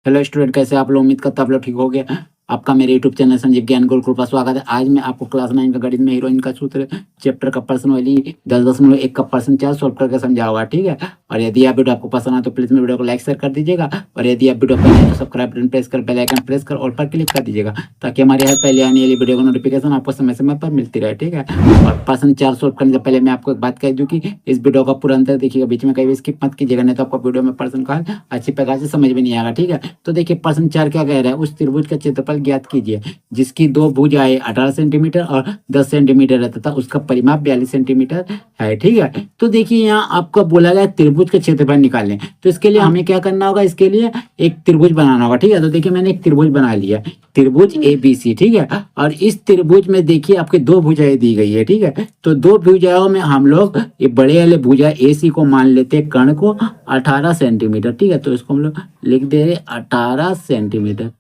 Hello student, कैसे आप लोग? उम्मीद करता आप लोग ठीक हो गए। आपका मेरे यूट्यूब चैनल संजीव ज्ञान गुरुकुल पर स्वागत है। आज मैं आपको क्लास 9 का गणित में हीरोइन का सूत्र चैप्टर का प्रश्न वाली 10.1 का प्रश्न 4 सॉल्व करके समझाऊंगा, ठीक है। और यदि आप वीडियो आपको पसंद आए तो प्लीज मेरे वीडियो को लाइक शेयर कर दीजिएगा। और यदि आप वीडियो पर नए हैं तो सब्सक्राइब बटन प्रेस कर बेल आइकन प्रेस कर ऑल पर क्लिक कर दीजिएगा, ताकि हमारी हर पहले आने वाली वीडियो का नोटिफिकेशन आपको समय समय पर मिलती रहे, ठीक है। और प्रश्न 4 सॉल्व करने से पहले मैं आपको एक बात कह दूं कि इस वीडियो का पूरा अंतर देखिएगा, बीच में कहीं भी स्किप मत कीजिएगा, नहीं तो आपको वीडियो में प्रश्न का अच्छी प्रकार से समझ में नहीं आएगा, ठीक है। तो देखिए प्रश्न 4 क्या कह रहा है, उस त्रिभुज का क्षेत्रफल ज्ञात कीजिए जिसकी दो भुजाएं 18 सेंटीमीटर और 10 सेंटीमीटर है तथा उसका परिमाप 42 सेंटीमीटर है, ठीक है। तो देखिए यहाँ आपको बोला गया त्रिभुज का क्षेत्रफल निकालें, तो इसके लिए हमें क्या करना होगा, इसके लिए एक त्रिभुज बनाना होगा, ठीक है। तो देखिए मैंने एक त्रिभुज बना लिया, त्रिभुज ABC, ठीक है। और इस त्रिभुज में देखिए आपके दो भुजाएं दी गई है, ठीक है। तो दो भुजाओं में हम लोग ये बड़े वाले भुजा AC को मान लेते हैं, कर्ण को 18 सेंटीमीटर, ठीक है। तो इसको हम लोग लिख दे रहे 18 सेंटीमीटर,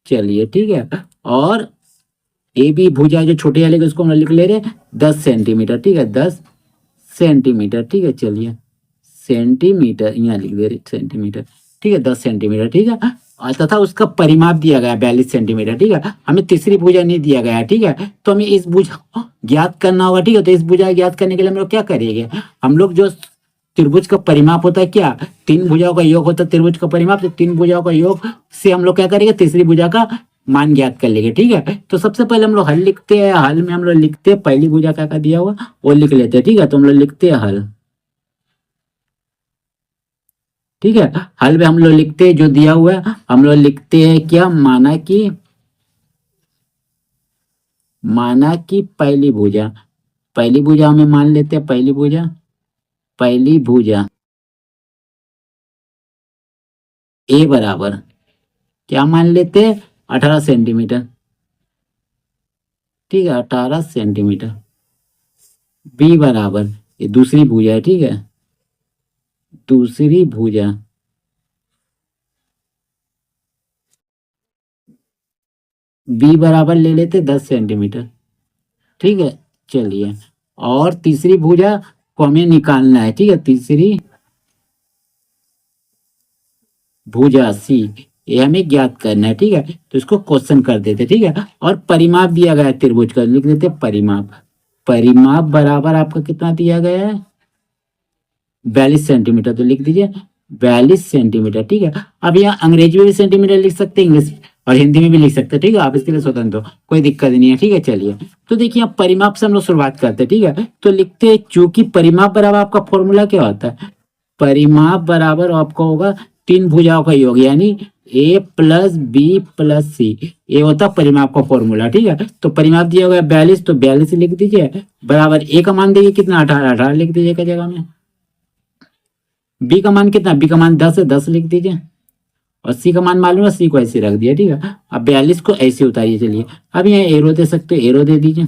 चलिए, ठीक है। और AB भुजा जो छोटे वाले उसको हम लिख ले रहे 10 सेंटीमीटर, ठीक है, 10 सेंटीमीटर, ठीक है। चलिए सेंटीमीटर यहाँ लिख दे रहे सेंटीमीटर, ठीक है, 10 सेंटीमीटर, ठीक है। और तथा उसका परिमाप दिया गया 42 सेंटीमीटर, ठीक है। हमें तीसरी भुजा नहीं दिया गया है, ठीक है। तो हमें इस भुजा को ज्ञात करना होगा, ठीक है। तो इस भुजा ज्ञात करने के लिए हम लोग क्या करेंगे, हम लोग जो त्रिभुज का परिमाप होता है क्या, तीन भुजाओं का योग होता है त्रिभुज का परिमाप, तो तीन भुजाओं का योग से हम लोग क्या करेंगे, तीसरी भुजा का मान ज्ञात कर लेंगे, ठीक है। तो सबसे पहले हम लोग हल लिखते हैं, हल में हम लोग लिखते हैं पहली भुजा क्या दिया हुआ वो लिख लेते हैं, ठीक है। तो हम लोग लिखते हैं हल, ठीक है। हल में हम लोग लिखते हैं जो दिया हुआ है, हम लोग लिखते हैं क्या, माना कि पहली भुजा हमें मान लेते हैं, पहली भुजा ए बराबर क्या मान लेते हैं, 18 सेंटीमीटर, ठीक है, 18 सेंटीमीटर। बी बराबर ये दूसरी भुजा है, ठीक है, दूसरी भुजा बी बराबर ले लेते 10 सेंटीमीटर, ठीक है। चलिए, और तीसरी भुजा को हमें निकालना है, ठीक है, तीसरी भुजा सी ये हमें ज्ञात करना है, ठीक है। तो इसको क्वेश्चन कर देते, ठीक है। और परिमाप दिया गया है त्रिभुज का, लिख देते परिमाप, परिमाप बराबर आपका कितना दिया गया है, 42 सेंटीमीटर, तो लिख दीजिए 42 सेंटीमीटर, ठीक है। अब यहाँ अंग्रेजी में भी सेंटीमीटर लिख सकते हैं, इंग्लिश और हिंदी में भी लिख सकते हैं, ठीक है। आप इसके लिए स्वतंत्र हो, कोई दिक्कत नहीं है, ठीक है। चलिए, तो देखिए आप परिमाप से हम लोग शुरुआत करते हैं, ठीक है। तो लिखते हैं चूंकि परिमाप बराबर आपका फॉर्मूला क्या होता है, परिमाप बराबर आपका होगा तीन भुजाओं का योग, यानी A प्लस बी प्लस सी, ये होता परिमाप का फॉर्मूला, ठीक है। तो परिमाप दिया हुआ है 42, तो 42 लिख दीजिए, बराबर A का मान देखिए कितना, 18 लिख दीजिएगा जगह में। बी का मान कितना, बी का मान 10 है, 10 लिख दीजिए। और सी का मान मालूम है, सी को ऐसे रख दिया, ठीक है। अब 42 को ऐसे उतारिए, चलिए। अब यहाँ एरो दे सकते हो, एरो दे दीजिए।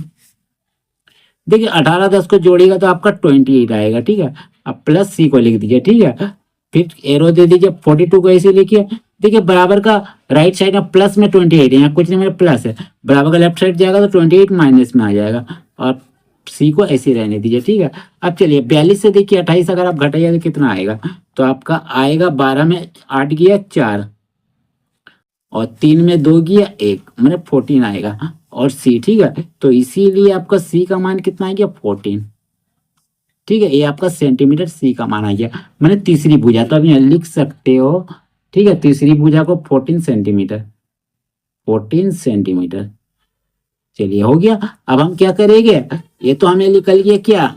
देखिए 18 10 को जोड़िएगा तो आपका 28 आएगा, ठीक है। अब प्लस सी को लिख दीजिए, ठीक है। फिर एरो दे दीजिए, 42 को ऐसे लिखिए। देखिए बराबर का राइट साइड में प्लस में 28 है, यहाँ कुछ नहीं, मेरा प्लस है, बराबर का लेफ्ट साइड जाएगा तो 28 माइनस में आ जाएगा, और सी को ऐसे रहने दीजिए, ठीक है। अब चलिए 42 से देखिए 28 अगर आप घटाइए तो कितना आएगा, तो आपका आएगा 12 में 8 गया 4, और 3 में 2 गया 1, मैंने 14 आएगा, और सी, ठीक है। तो इसीलिए आपका सी का मान कितना आ गया, 14, ठीक है। ये आपका सेंटीमीटर सी का मान आ गया, मैंने तीसरी भुजा, तो अब यहाँ लिख सकते हो, ठीक है, तीसरी भुजा को 14 सेंटीमीटर, 14 सेंटीमीटर। चलिए हो गया। अब हम क्या करेंगे, ये तो हमें निकल गया क्या,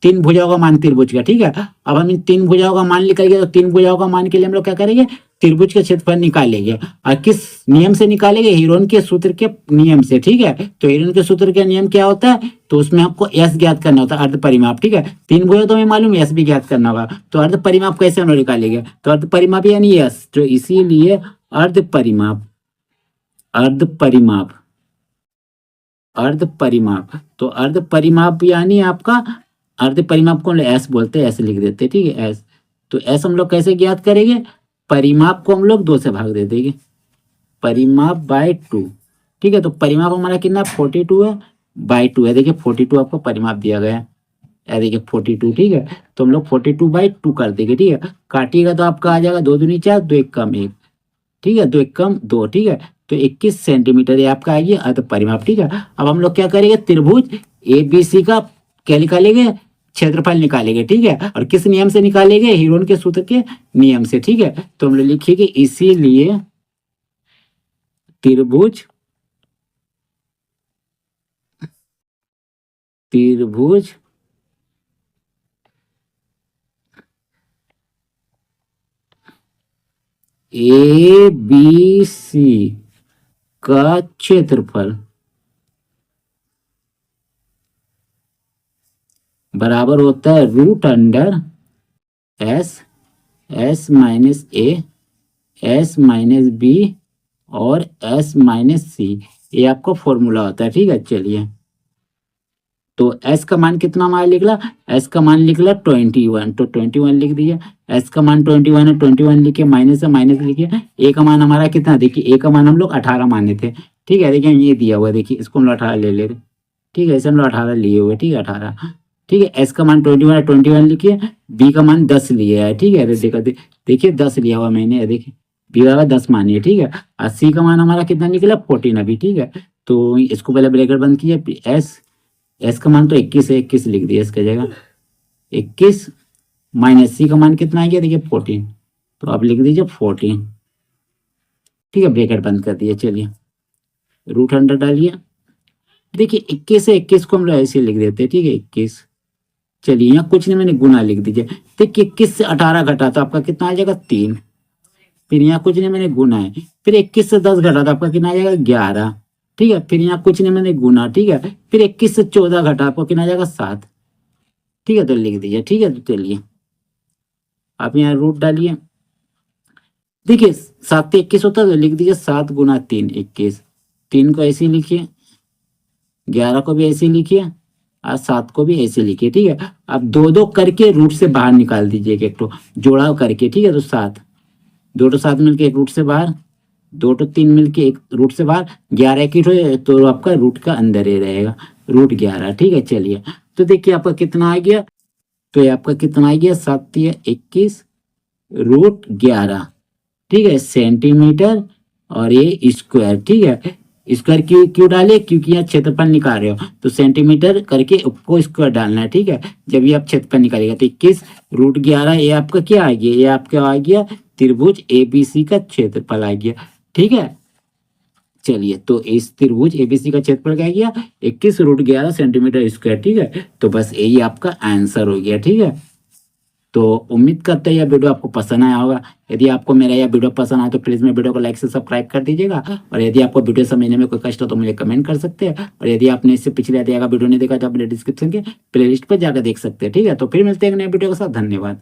तीन भुजाओं का मान त्रिभुज का, ठीक है। अब हम इन तीन भुजाओं का मान निकल गया, तो तीन भुजाओं का मान के लिए हम लोग क्या करेंगे, त्रिभुज के क्षेत्रफल निकालेंगे। और किस नियम से निकालेंगे, हीरोन के सूत्र के नियम से, ठीक है। तो हीरोन के सूत्र का नियम क्या होता है, तो उसमें आपको एस ज्ञात करना होता है, अर्ध परिमाप, ठीक है। तीन भुजा तो हमें मालूम है, एस भी ज्ञात करना होगा, तो अर्ध परिमाप कैसे हम लोग निकालेंगे, तो अर्ध परिमाप यानी एस, तो इसीलिए अर्ध परिमाप, अर्ध परिमाप, अर्ध परिमाप, तो अर्ध परिमाप यानी आपका अर्ध परिमाप को एस बोलते हैं, ऐसे लिख देते हैं, ठीक है, एस। तो एस हम लोग कैसे ज्ञात करेंगे, परिमाप को हम लोग 2 से भाग दे देंगे, परिमाप बाय 2, ठीक है। तो परिमाप हमारा कितना 42 है, बाय 2 है, देखिए 42 आपको परिमाप दिया गया है, देखिए 42, ठीक है। तो हम लोग 42 बाय 2 कर देंगे, ठीक है। काटिएगा तो आपका आ जाएगा 2 दूनी 4, 2 1 कम 1, ठीक है, 2 एकम 2, ठीक है, तो 21 सेंटीमीटर ये आपका आ गया अर्ध परिमाप, ठीक है। अब हम लोग क्या करेंगे, त्रिभुज एबीसी का क्या निकालेंगे, क्षेत्रफल निकालेंगे, ठीक है। और किस नियम से निकालेंगे, हीरोन के सूत्र के नियम से, ठीक है। तो हम लोग लिखेंगे इसीलिए त्रिभुज त्रिभुज ए बी सी का क्षेत्रफल बराबर होता है root under S, S minus A, S minus B और एस माइनस सी, ये आपका फॉर्मूला होता है, ठीक है। चलिए, तो s का मान कितना हमारा निकला, s का मान निकला 21, तो 21 लिख दिया। s का मान 21 है, 21 लिखिए, माइनस से माइनस लिखिए। a का मान हमारा कितना, देखिए a का मान हम लोग 18 माने थे, ठीक है। देखिए ये दिया हुआ है, देखिए इसको हम लोग 18 ले ले रहे, ठीक है, इसे हम लोग 18 लिए हुए, ठीक है, 18, ठीक है। s का मान 21 है, 21 लिखिए। b का मान 10 लिया है, ठीक है, देखा देखिए 10 लिया हुआ मैंने, देखिए b का 10 मानिए, ठीक है। और c का मान हमारा कितना निकला 14 अभी, ठीक है। तो इसको पहले ब्रैकेट बंद कीजिए, एस का मान तो 21 है, 21 लिख दिया इसके जगह, 21 माइनस सी का मान कितना आ गया, देखिए 14, तो आप लिख दीजिए 14, ठीक है, ब्रैकेट बंद कर दिए। चलिए रूट अंडर डालिए, देखिए 21 से 21 को हम लोग ऐसे लिख देते हैं, ठीक है, 21। चलिए यहाँ कुछ नहीं, मैंने गुना लिख दीजिए, देखिए 21 से 18 घटा तो आपका कितना आ जाएगा 3, फिर यहाँ कुछ नहीं मैंने गुना है, फिर 21 से 10 घटा तो आपका कितना आ जाएगा 11, ठीक है, फिर यहाँ कुछ नहीं मैंने गुना, ठीक है, फिर 21 से 14 घटा आपको कितना आ जाएगा 7, ठीक है, तो लिख दीजिए, ठीक है। तो चलिए आप यहाँ रूट डालिए, देखिए 7 से 21 होता है, तो लिख दीजिए 7 गुना 3 21, 3 को ऐसे ही लिखिए, 11 को भी ऐसे ही लिखिए, और 7 को भी ऐसे लिखिए, ठीक है। अब 2-2 करके रूट से बाहर निकाल दीजिए, एक तो जोड़ा करके, ठीक है। तो 7 2 तो 7 मिलके एक रूट से बाहर, 2 तो 3 मिलके एक रूट से बाहर, 11 की तो आपका रूट का अंदर ही रहेगा, रूट 11, ठीक है। चलिए तो देखिए आपका कितना आ गया, तो ये आपका कितना आ गया 7 या 21 रूट 11, ठीक है, सेंटीमीटर, और ये स्क्वायर, ठीक है। स्क्वायर क्यों क्यों डाले, क्योंकि यहाँ क्षेत्रफल निकाल रहे हो, तो सेंटीमीटर करके आपको स्क्वायर डालना है, ठीक है। जब ये आप क्षेत्रफल निकालेगा तो 21 रूट 11, ये आपका क्या आ गया, ये आपका आ गया त्रिभुज एबीसी का क्षेत्रफल आ गया, ठीक है। चलिए तो इस त्रिभुज एबीसी का क्षेत्रफल क्या गया 21 रूट 11 सेंटीमीटर स्क्वायर, ठीक है। तो बस यही आपका आंसर हो गया, ठीक है। तो उम्मीद करते हैं यह वीडियो आपको पसंद आया होगा। यदि आपको मेरा यह वीडियो पसंद आया तो प्लीज़ मेरे वीडियो को लाइक से सब्सक्राइब कर दीजिएगा, और यदि आपको वीडियो समझने में कोई कष्ट हो तो मुझे कमेंट कर सकते हैं, और यदि आपने इससे पिछले अध्याय का वीडियो नहीं देखा तो अपने डिस्क्रिप्शन के प्लेलिस्ट पर जाकर देख सकते हैं, ठीक है। तो फिर मिलते हैं एक नए वीडियो के साथ, धन्यवाद।